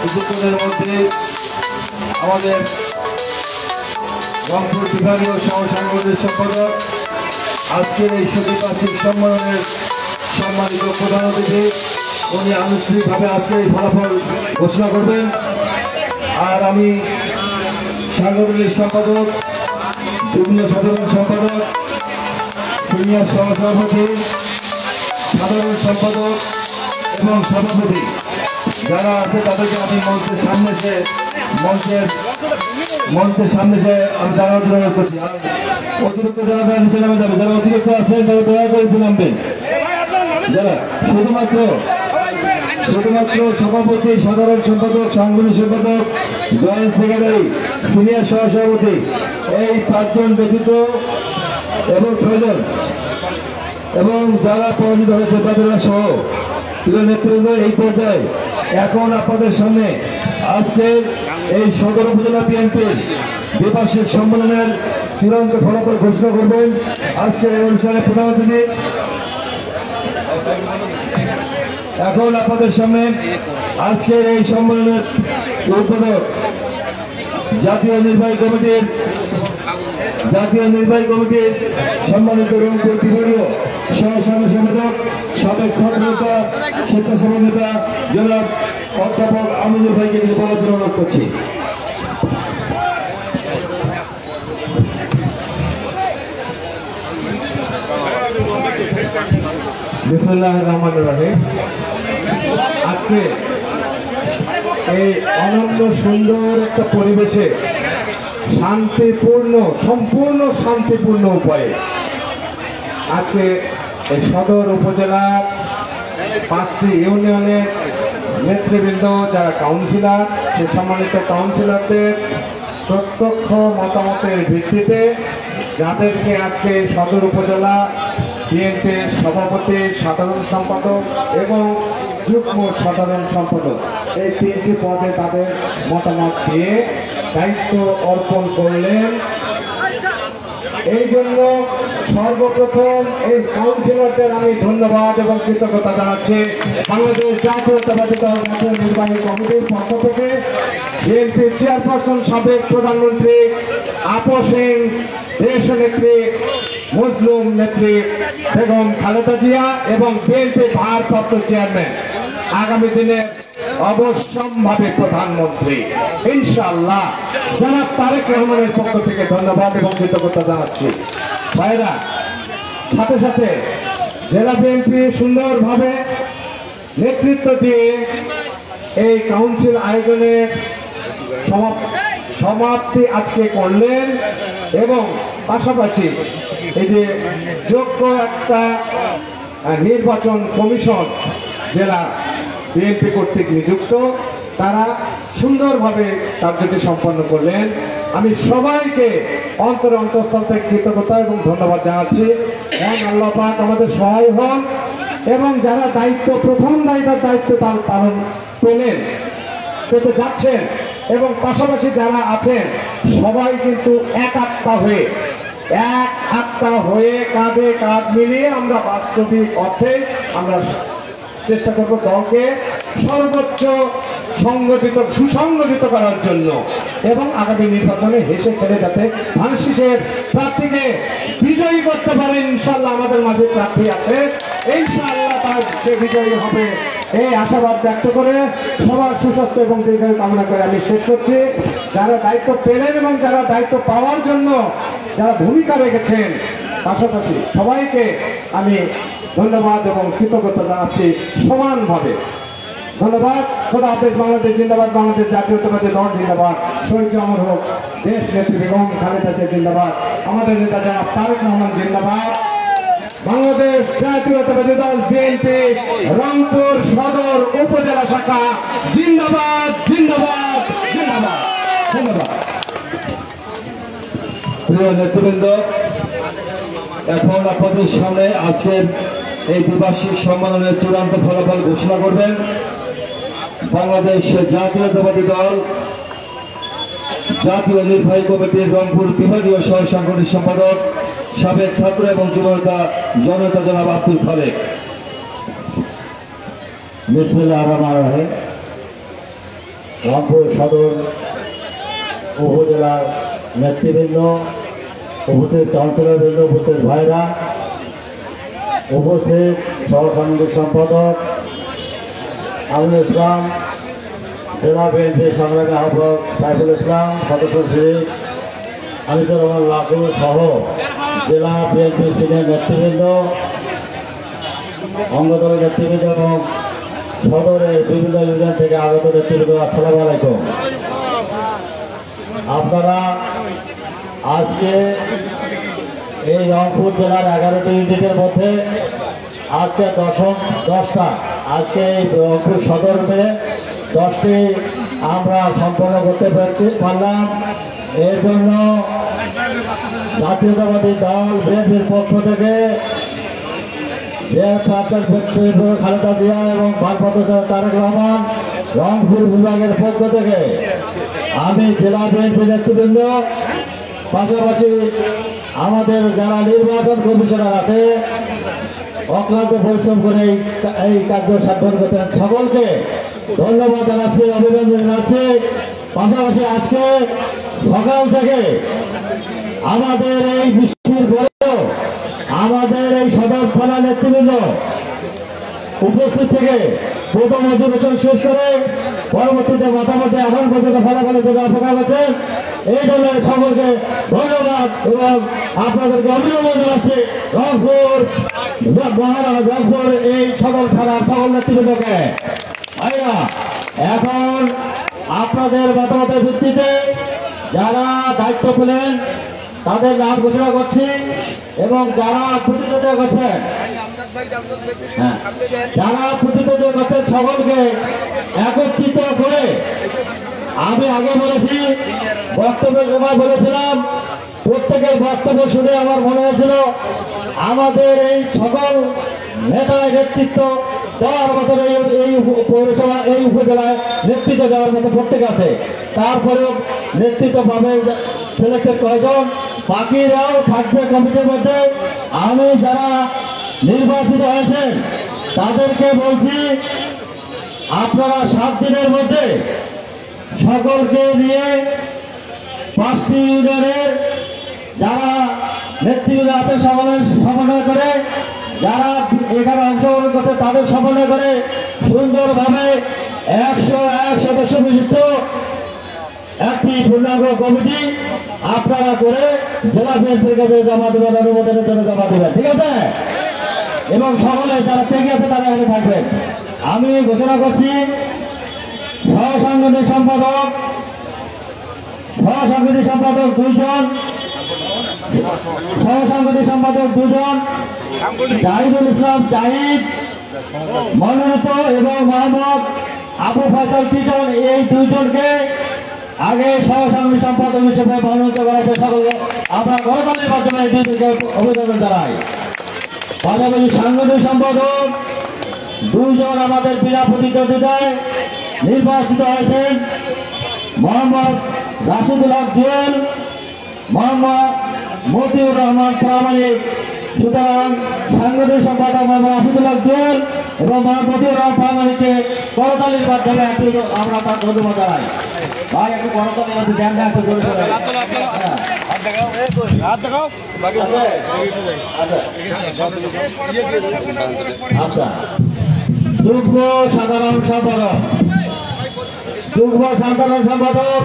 কিছুক্ষণের মধ্যে আমাদের রংপুর বিভাগীয় সহ সাংগঠনিক সম্পাদক আজকের এই সতীবার্ষিক সম্মেলনের সম্মানিত প্রধান অতিথি উনি আনুষ্ঠানিকভাবে আজকে এই ফলাফল ঘোষণা করবেন। আর আমি সাংগঠনিক সম্পাদক, যুগ্ম সাধারণ সম্পাদক, সিনিয়র সহসভাপতি, সাধারণ সম্পাদক এবং সভাপতি যারা আছে তাদেরকে আমি মঞ্চের সামনে এসে আমি জানার জন্য অনুরোধ করছি। আর অতিরিক্ত যারা নিচে নামে যাবে, যারা অতিরিক্ত আছেন তারা দয়া করে নিচে নামবেন। যারা শুধুমাত্র সভাপতি, সাধারণ সম্পাদক, সাংগঠনিক সম্পাদক, জয়েন্ট সেক্রেটারি, সিনিয়র সহসভাপতি এই 5 জন ব্যতীত এবং 6 জন এবং যারা পরাজিত হয়েছে তাদের সহ নেতৃবৃন্দ এই পর্যায়ে এখন আপনাদের সামনে আজকের এই সদর উপজেলা বিএনপির দ্বিবার্ষিক সম্মেলনের চূড়ান্ত ফলাফল ঘোষণা করবেন আজকের এই অনুষ্ঠানে প্রধান অতিথি। এখন আপনাদের সামনে আজকের এই সম্মেলনের উদ্বোধক জাতীয় নির্বাহী কমিটির সম্মানিত রংপুর বিভাগীয় সহ সম্পাদক, সাবেক ছাত্র নেতা, স্বেচ্ছাসেবক নেতা জনাব অধ্যাপক আমিনুল ভাইকে কিছু বলার জন্য অনুরোধ করছি। বিসমিল্লাহির রহমানির রহিম। আজকে এই অনন্য সুন্দর একটা পরিবেশে সম্পূর্ণ শান্তিপূর্ণ উপায়ে আজকে এই সদর উপজেলার 5টি ইউনিয়নের নেতৃবৃন্দ, যারা কাউন্সিলর, সে সম্মানিত কাউন্সিলরদের প্রত্যক্ষ মতামতের ভিত্তিতে যাদেরকে আজকে সদর উপজেলা বিএনপির সভাপতি, সাধারণ সম্পাদক এবং যুগ্ম সাধারণ সম্পাদক এই 3টি পদে তাদের মতামত দিয়ে দায়িত্ব অর্পণ করলেন। এই জন্য সর্বপ্রথম এই কাউন্সিলরদের আমি ধন্যবাদ এবং কৃতজ্ঞতা জানাচ্ছি। বাংলাদেশ জাতীয়তাবাদী দল জাতীয় নির্বাহী কমিটির পক্ষ থেকে বিএনপির চেয়ারপারসন, সাবেক প্রধানমন্ত্রী আপসহীন দেশনেত্রী মুসলিম নেত্রী বেগম খালেদা জিয়া এবং বিএনপি ভারপ্রাপ্ত চেয়ারম্যান, আগামী দিনে অবশ্যম্ভাবী প্রধানমন্ত্রী ইনশাআল্লাহ জনাব তারেক রহমানের পক্ষ থেকে ধন্যবাদ এবং কৃতজ্ঞতা জানাচ্ছি। ভাইরা, সাথে সাথে জেলা বিএনপি সুন্দরভাবে নেতৃত্ব দিয়ে এই কাউন্সিল আয়োজনের সমাপ্তি আজকে করলেন এবং পাশাপাশি এই যে যোগ্য একটা নির্বাচন কমিশন জেলা বিএনপি কর্তৃক নিযুক্ত, তারা সুন্দরভাবে কার্যটি সম্পন্ন করলেন। আমি সবাইকে অন্তঃস্থল থেকে কৃতজ্ঞতা এবং ধন্যবাদ জানাচ্ছি। আল্লাহ পাক আমাদের সহায় হন এবং যারা প্রথম দায়িত্ব তার পালন পেতে যাচ্ছেন এবং পাশাপাশি যারা আছেন সবাই কিন্তু এক আত্মা হয়ে কাঁধে কাঁধ মিলিয়ে আমরা বাস্তবিক অর্থে আমরা চেষ্টা করব দলকে সর্বোচ্চ সুসংগঠিত করার জন্য এবং আগামী নির্বাচনে হেসে খেলে যাতে ধানশীষের প্রার্থীকে বিজয়ী করতে পারে। ইনশাআল্লাহ আমাদের মাঝে প্রার্থী আছে, ইনশাআল্লাহ তার সে বিজয়ী হবে এই আশাবাদ ব্যক্ত করে সবার সুস্বাস্থ্য এবং দীর্ঘায়ু কামনা করে আমি শেষ করছি। যারা দায়িত্ব পেলেন এবং যারা দায়িত্ব পাওয়ার জন্য যারা ভূমিকা রেখেছেন, পাশাপাশি সবাইকে আমি ধন্যবাদ এবং কৃতজ্ঞতা জানাচ্ছি সমানভাবে। ধন্যবাদ। খোদা হাফেজ। বাংলাদেশ জিন্দাবাদ। বাংলাদেশ জাতীয়তাবাদী দল জিন্দাবাদ। শহীদ অমর হোক দেশ নেত্রী বেগম খালেদা জিয়া জিন্দাবাদ। আমাদের নেতা জনাব তারেক রহমান জিন্দাবাদ। বাংলাদেশ জাতীয়তাবাদী দল বিএনপি রংপুর সদর উপজেলা শাখা জিন্দাবাদ জিন্দাবাদ জিন্দাবাদ। ধন্যবাদ। প্রিয় নেতৃবৃন্দ, এখন আপনাদের সামনে আজকের এই দ্বিবার্ষিক সম্মেলনের চূড়ান্ত ফলাফল ঘোষণা করবেন বাংলাদেশ জাতীয়তাবাদী দল জাতীয় নির্বাহী কমিটির রংপুর বিভাগীয় সহ সাংগঠনিক সম্পাদক, সাবেক ছাত্র এবং যুবনেতা জননেতা জনাব আব্দুল খালেক। বিসমিল্লাহির রহমানির রহিম। রংপুর সদর উপজেলার নেতৃবৃন্দ, উপস্থিত কাউন্সিলরবৃন্দ, উপস্থিত ভাইরা, উপস্থিত সহসাংগঠনিক সম্পাদক আমিনুল ইসলাম, জেলা বিএনপি সংগ্রামী আহ্বায়ক সাইফুল ইসলাম, সদস্য শ্রী আনিসুর রহমান লাকু সহ জেলা বিএনপি সিনিয়র নেতৃবৃন্দ, অঙ্গদলের নেতৃবৃন্দ এবং সদরের বিভিন্ন ইউনিয়ন থেকে আগত নেতৃবৃন্দ, আসসালামু আলাইকুম। আপনারা আজকে এই রংপুর জেলার 11টি ইউনিটের মধ্যে আজকে আজকে এই রংপুর সদর মিলে 10টি আমরা সম্পন্ন করতে পারলাম। এর জন্য জাতীয়তাবাদী দল বিএনপির পক্ষ থেকে খালেদা জিয়া এবং ভারপ্রাপ্ত তারেক রহমান, রংপুর বিভাগের পক্ষ থেকে আমি জেলা বিএনপি নেতৃবৃন্দ, পাশাপাশি আমাদের যারা নির্বাচন কমিশনার আছে অক্লান্ত পরিশ্রম করে এই কার্য সাধন করতেন, সকলকে ধন্যবাদ জানাচ্ছি, অভিনন্দন জানাচ্ছি। পাশাপাশি আজকে সকাল থেকে আমাদের এই বৃষ্টির পরেও আমাদের এই সদর থানা নেতৃবৃন্দ উপস্থিত থেকে প্রথম অধিবেশন শেষ করে পরবর্তীতে মাথামধ্যে এখন পর্যন্ত ফলাফল থেকে অপেক্ষা করছেন। এই জন্য সকলকে ধন্যবাদ এবং আপনাদেরকে অভিনন্দন জানাচ্ছি। রংপুর এই সদর থানার সকল নেতৃবৃন্দকে। ভাইরা, এখন আপনাদের মতামতের ভিত্তিতে যারা দায়িত্ব পেলেন তাদের নাম ঘোষণা করছি এবং যারা প্রতিদ্বন্দ্বিতা করছেন সকলকে একত্রিত করে, আমি আগে বলেছি, বক্তব্যের সময় বলেছিলাম, প্রত্যেকের বক্তব্য শুনে আমার মনে হয়েছিল আমাদের এই সকল নেতার নেতৃত্ব দেওয়ার মতো এই পৌরসভা এই উপজেলায় নেতৃত্ব দেওয়ার মতো প্রত্যেক আছে। তারপরেও নেতৃত্ব পাবে সিলেক্টেড কয়েকজন, বাকিরাও থাকবে কমিটির মধ্যে। আমি যারা নির্বাচিত হয়েছেন তাদেরকে বলছি, আপনারা 7 দিনের মধ্যে সকলকে নিয়ে 5টি ইউনিয়নের যারা নেতৃবৃন্দ আছে সমন্বয় করে, যারা এখানে অংশগ্রহণ করছে তাদের সমন্বয় করে সুন্দরভাবে 101 সদস্য বিশিষ্ট একটি পূর্ণাঙ্গ কমিটি আপনারা করে জেলা বিএনপির কাছে জমা দেবেন, অনুমোদনের জন্য জমা দেবেন, ঠিক আছে? এবং সকলে যারা থেকে আছে তারা এখানে থাকবেন। আমি ঘোষণা করছি সহসাংগঠনিক সম্পাদক 2জন, সহসাংগঠনিক সম্পাদক 2জন, জাহিদুল ইসলাম জাহিদ মনোনীত এবং মোহাম্মদ আবু ফয়সাল টিটন, এই 2জনকে আগে সহসাংগঠনিক সম্পাদক হিসেবে মনোনীত করা হয়েছে। সকলকে আমরা গণতান্ত্রিক মাধ্যমে এই 2জনকে অভিনন্দন জানাই। পাশাপাশি সাংগঠনিক সম্পাদক 2জন আমাদের বিনা প্রতিদ্বন্দ্বিতায় নির্বাচিত হয়েছেন, মোহাম্মদ রাশিদুল হক জুয়েল, মোহাম্মদ মতিউর রহমান প্রামাণিক। সুতরাং সাংগঠনিক সম্পাদক মোহাম্মদ রাশিদুল হক জুয়েল এবং মোহাম্মদ মতিউর রহমান প্রামাণিককে করতালির মাধ্যমে আমরা তার ধন্যবাদ জানাই। ভাই একটু করতালির মধ্যে ধ্যান দেওয়া একটু জোরে সোরে। আচ্ছা, যুগ্ম সাধারণ সম্পাদক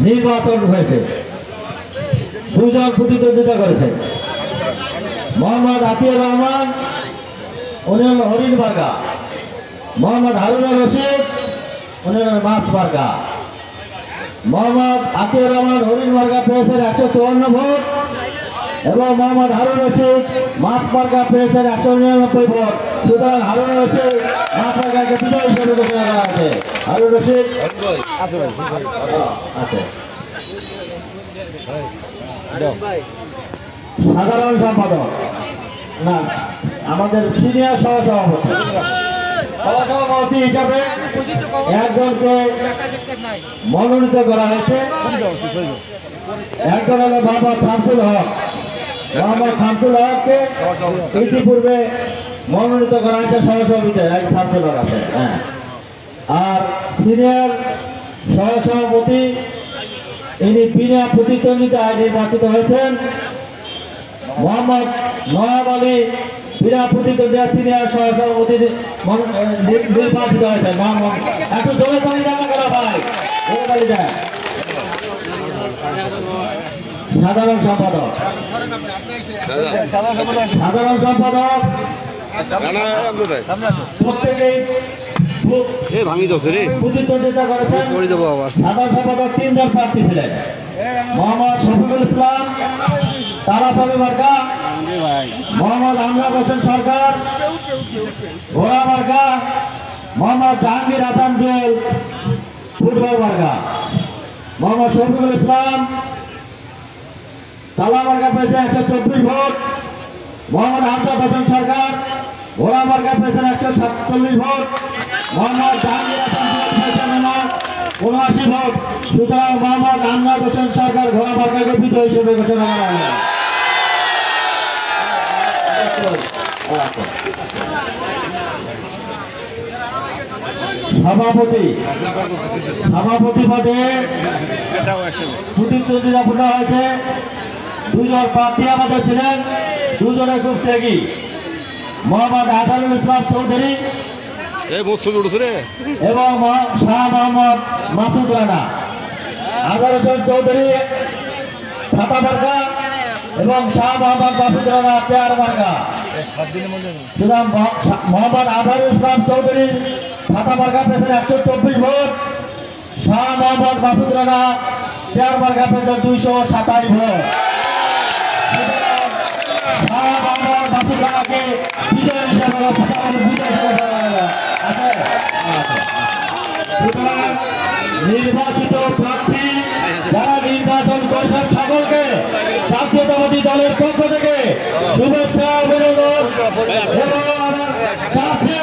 নির্বাচন হয়েছে, 2জন প্রতিদ্বন্দ্বিতা করেছে। মোহাম্মদ আতিউর রহমান, উনি হরিণ বার্গা, মোহাম্মদ হারুনুর রশিদ, উনি মাছ বার্গা। মোহাম্মদ আতিউর রহমান হরিণ বার্গা পেয়েছেন 154 ভোট এবং মোহাম্মদ হারুন রশিদ মাছ বার্গা পেয়েছেন 199 ভোট। সুতরাং হারুন রশিদ মাছ বার্গাকে বিজয়ী হিসেবে ঘোষণা করা হয়েছে। হারুন রশিদ আছে। সাধারণ সম্পাদক না, আমাদের সিনিয়র সহসভাপতি হিসাবে একজনকে মনোনীত করা হয়েছে। একজন হলো মোহাম্মদ শামসুল হক। মোহাম্মদ শামসুল হককে ইতিপূর্বে মনোনীত করা হয়েছে সহসভাপতি শামসুল হক আছে। আর সিনিয়র সহসভাপতি, ইনি বিনা প্রতিদ্বন্দ্বিতায় নির্বাচিত হয়েছেন। মোহাম্মদ নওয়াব আলী বিনা প্রতিদ্বন্দ্বিতা সিনিয়র সহসভাপতি নির্বাচিত হয়েছেন। মোহাম্মদ একটু জোরে পানি জমা করা ভাই, জোরে পানি যায়। সাধারণ সম্পাদক প্রত্যেকেই প্রতিদ্বন্দ্বিতা করেছেন। সাধারণ সম্পাদক 3 জন প্রার্থী ছিলেন। মোহাম্মদ শফিকুল ইসলাম তারাপল্লী মার্কা, মোহাম্মদ আমরাদ হোসেন সরকার ঘোড়া মার্কা, মোহাম্মদ জাহাঙ্গীর হাসান জুয়েল ফুটবল মার্কা। মোহাম্মদ শফিকুল ইসলাম তালা মার্কা পেয়েছে 124 ভোট। মোহাম্মদ আমরাদ হোসেন সরকার ঘোড়া মার্কা পেয়েছেন 147 ভোট। মোহাম্মদ জাহাঙ্গীর হাসান জুয়েল পেয়েছেন 79 ভোট। সুতরাং মোহাম্মদ আমরাদ হোসেন সরকার ঘোড়া মার্কাকে বিজয়ী হিসেবে ঘোষণা করা হলো। সভাপতি পদে প্রতিদ্বন্দ্বিতা হয়েছে। 2 জন প্রার্থী আমাদের ছিলেন, 2 জনের খুব ত্যাগী। মোহাম্মদ আজহারুল ইসলাম চৌধুরী এবং শাহ মোহাম্মদ মাসুদ রানা। আজহার হোসেন চৌধুরী ছাতা মার্কা এবং শাহ মোহাম্মদ মাসুদ রানা চেয়ার মার্কা। সুতরাং মোহাম্মদ আজহারুল ইসলাম চৌধুরী ছাতা মার্কা পেয়েছেন 124 ভোট। শাহ মোহাম্মদ মাসুদ রানা চেয়ার মার্কা পেয়েছেন 227 ভোট। শাহ মোহাম্মদ মাসুদ রানাকে বিজয় হিসেবে নির্বাচিত প্রার্থী যারা নির্বাচন করেছেন সকলকে জাতীয়তাবাদী দলের পক্ষ থেকে শুভেচ্ছা অভিনন্দন এবং আমার কাছে